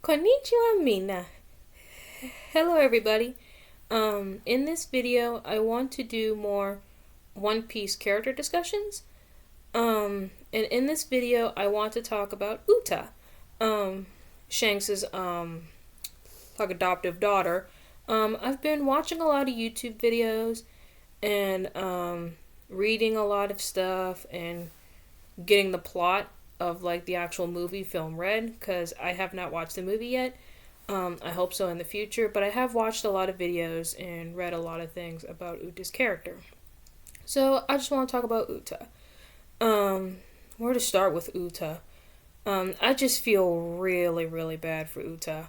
Konnichiwa mina. Hello everybody. In this video I want to do more One Piece character discussions. And in this video I want to talk about Uta. Shanks's like adoptive daughter. I've been watching a lot of YouTube videos and reading a lot of stuff and getting the plot of like the actual movie film read because I have not watched the movie yet. I hope so in the future, but I have watched a lot of videos and read a lot of things about Uta's character. So I just want to talk about Uta. Where to start with Uta? I just feel really, really bad for Uta.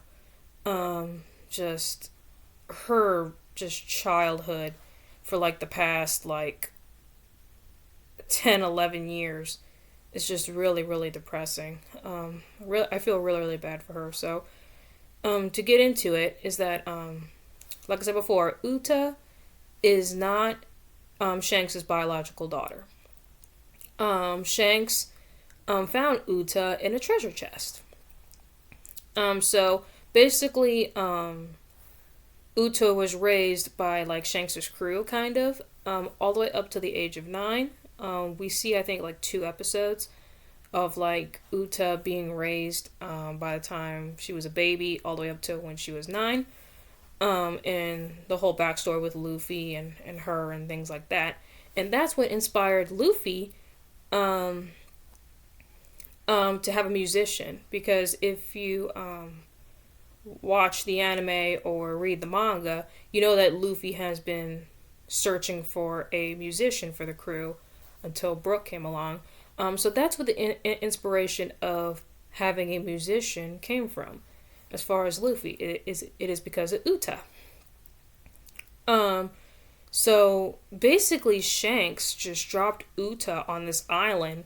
Just her just childhood for like the past like 10, 11 years is just really, really depressing. I feel really, really bad for her. So, to get into it is that, like I said before, Uta is not Shanks' biological daughter. Shanks found Uta in a treasure chest. So basically, Uta was raised by like Shanks' crew, kind of, all the way up to the age of 9. We see, I think, like 2 episodes of like Uta being raised by the time she was a baby, all the way up to when she was 9. And the whole backstory with Luffy and her and things like that. And that's what inspired Luffy to have a musician. Because if you watch the anime or read the manga, you know that Luffy has been searching for a musician for the crew until Brook came along. So that's what the inspiration of having a musician came from. As far as Luffy, it is because of Uta. So basically, Shanks just dropped Uta on this island.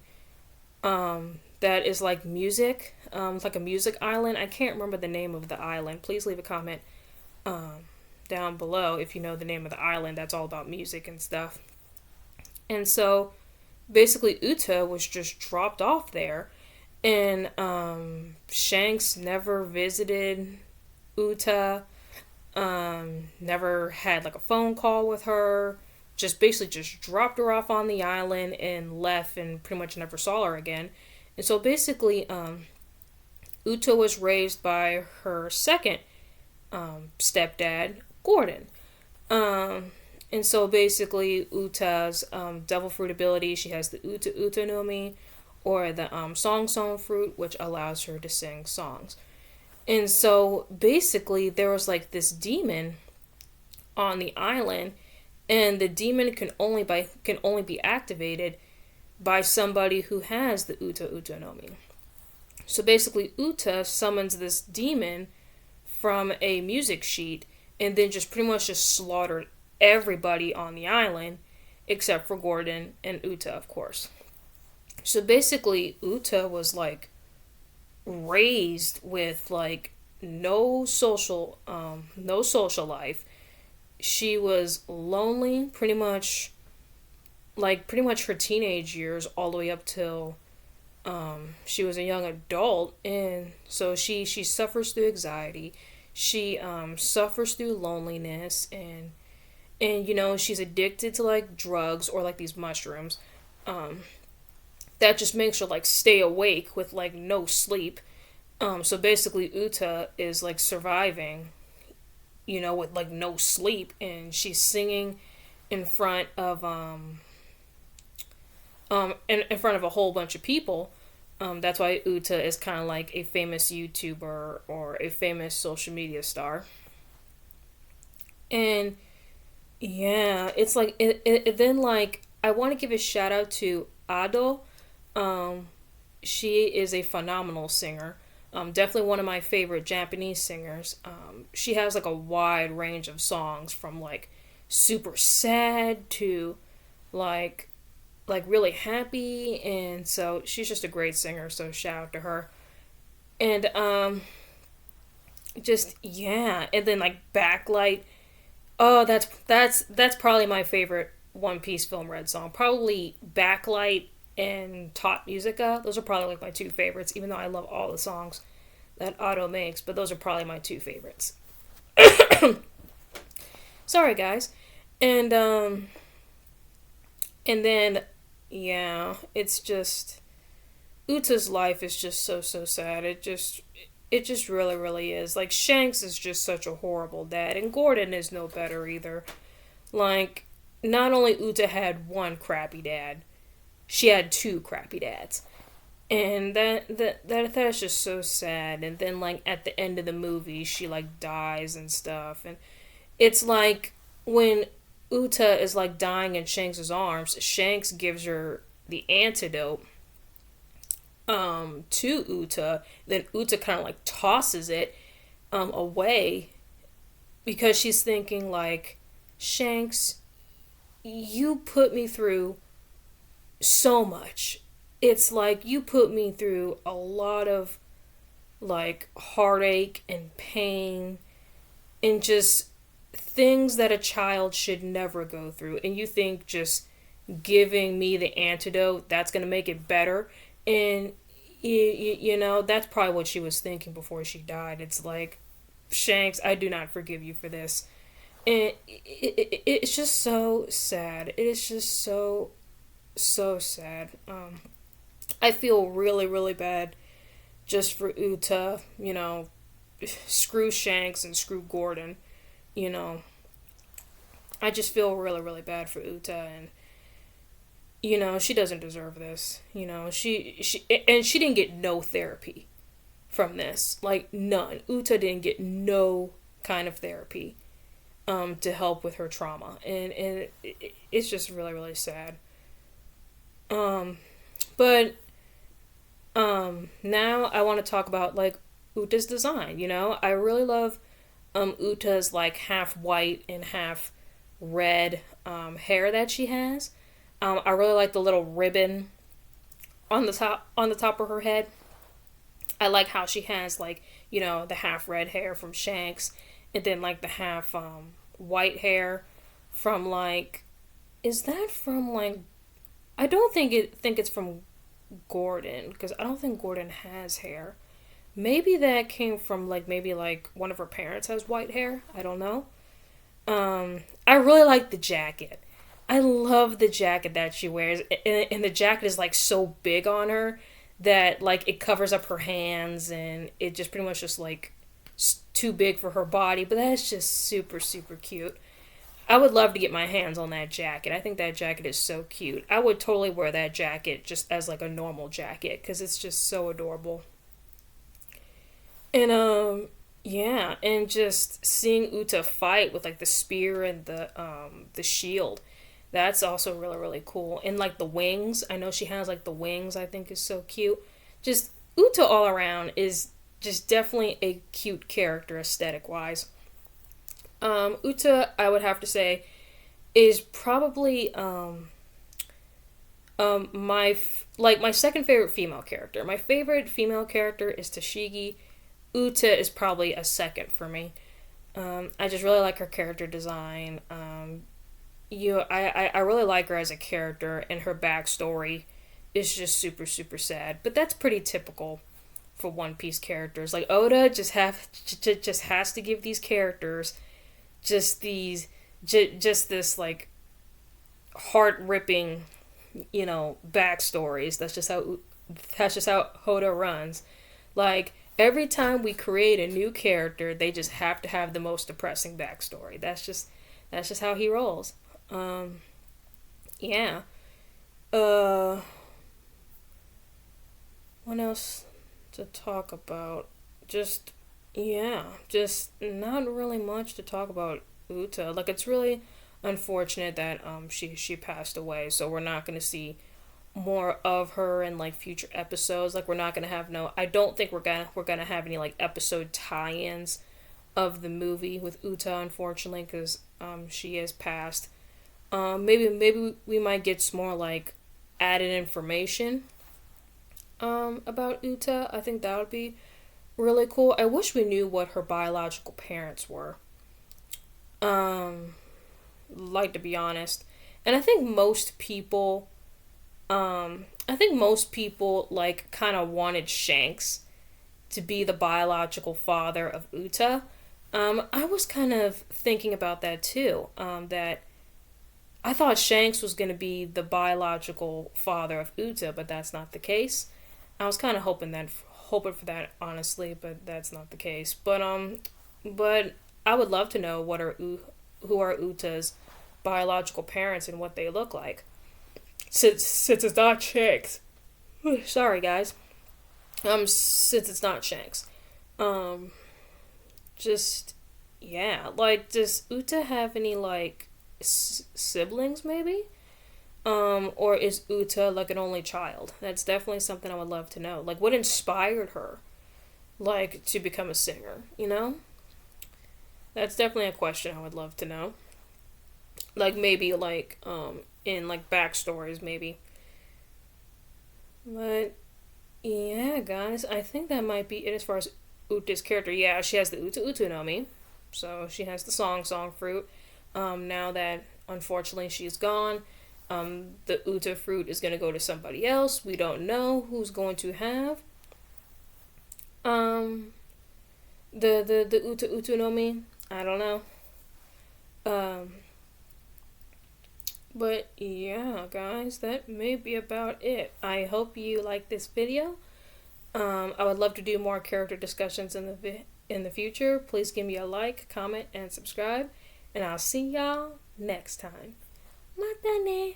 That is like music. It's like a music island. I can't remember the name of the island. Please leave a comment down below if you know the name of the island. That's all about music and stuff. And so basically Uta was just dropped off there, and Shanks never visited Uta, never had like a phone call with her, just basically just dropped her off on the island and left and pretty much never saw her again. And so basically Uta was raised by her second stepdad, Gordon. And so basically, Uta's devil fruit ability, she has the Uta Uta no Mi, or the Song Song fruit, which allows her to sing songs. And so basically, there was like this demon on the island, and the demon can only be activated by somebody who has the Uta Uta no Mi. So basically, Uta summons this demon from a music sheet, and then just pretty much just slaughtered everybody on the island except for Gordon and Uta, of course. So basically, Uta was like raised with like no social life. She was lonely pretty much her teenage years all the way up till she was a young adult. And so she suffers through anxiety. She suffers through loneliness, and you know, she's addicted to like drugs or like these mushrooms that just makes her like stay awake with like no sleep. So basically Uta is like surviving, you know, with like no sleep, and she's singing in front of in front of a whole bunch of people. That's why Uta is kind of like a famous YouTuber or a famous social media star. And yeah, it's like then like I want to give a shout out to Ado. She is a phenomenal singer. Definitely one of my favorite Japanese singers. She has like a wide range of songs from like super sad to like really happy, and so she's just a great singer. So shout out to her. And just yeah, and then like Backlight. Oh, that's probably my favorite One Piece film read song. Probably Backlight and Top Musica. Those are probably like my 2 favorites, even though I love all the songs. that Otto makes, but those are probably my two favorites. Sorry, guys. And and then yeah, it's just Uta's life is just so sad. It just really is. Like Shanks is just such a horrible dad, and Gordon is no better either. Like not only Uta had one crappy dad, she had two crappy dads. And that's just so sad. And then like at the end of the movie she like dies and stuff. And it's like when Uta is like dying in Shanks's arms, Shanks gives her the antidote to Uta. Then Uta kind of like tosses it away because she's thinking like, Shanks, you put me through so much. It's like you put me through a lot of like heartache and pain and just things that a child should never go through. And you think just giving me the antidote that's going to make it better. And that's probably what she was thinking before she died. It's like, Shanks, I do not forgive you for this. And it's just so sad. It is just so sad. I feel really bad just for Uta. Screw Shanks and screw Gordon. you know I just feel really bad for Uta. And she doesn't deserve this. She didn't get no therapy from this, like none. Uta didn't get no kind of therapy to help with her trauma. And it's just really sad. But now I want to talk about like Uta's design. I really love Uta's like half white and half red hair that she has. I really like the little ribbon on the top of her head. I like how she has like the half red hair from Shanks, and then like the half white hair from like, is that from like, I don't think it's from Gordon, because I don't think Gordon has hair. Maybe that came from like, maybe like one of her parents has white hair. I don't know. I really like the jacket. I love the jacket that she wears, and the jacket is like so big on her that like it covers up her hands, and it just pretty much just like too big for her body. But that's just super cute. I would love to get my hands on that jacket. I think that jacket is so cute. I would totally wear that jacket just as like a normal jacket because it's just so adorable. And yeah, and just seeing Uta fight with like the spear and the shield, that's also really cool. And like the wings, I know she has like the wings, I think is so cute. Just Uta all around is just definitely a cute character aesthetic wise. Uta, I would have to say, is probably my second favorite female character. My favorite female character is Tashigi. Uta is probably a second for me. I just really like her character design. I really like her as a character, and her backstory is just super sad. But that's pretty typical for One Piece characters. Like Oda just has to give these characters just this like heart ripping backstories. That's just how Oda runs. Like every time we create a new character, they just have to have the most depressing backstory. That's just how he rolls. Yeah. What else to talk about? Just not really much to talk about Uta. Like it's really unfortunate that she passed away, so we're not going to see more of her in like future episodes. Like we're not going to have I don't think we're going to have any like episode tie-ins of the movie with Uta, unfortunately, cuz she has passed. Maybe we might get some more like added information about Uta. I think that would be really cool. I wish we knew what her biological parents were. Like to be honest. And I think most people like kind of wanted Shanks to be the biological father of Uta. I was kind of thinking about that too. That I thought Shanks was going to be the biological father of Uta, but that's not the case. I was kind of hoping for that, honestly, but that's not the case. But I would love to know who are Uta's biological parents and what they look like. Since it's not Shanks. Sorry, guys. Since it's not Shanks. Um, just yeah, like does Uta have any like siblings maybe? Or is Uta like an only child? That's definitely something I would love to know. Like what inspired her like to become a singer, you know? That's definitely a question I would love to know. Like maybe like in like backstories maybe. But yeah, guys, I think that might be it as far as Uta's character. Yeah, she has the Uta no Mi, so she has the song fruit. Now that unfortunately she's gone, the Uta fruit is gonna go to somebody else. We don't know who's going to have um the Uta no Mi. I don't know. Um, but yeah, guys, that may be about it. I hope you like this video. I would love to do more character discussions in the future. Please give me a like, comment, and subscribe. And I'll see y'all next time. Matane.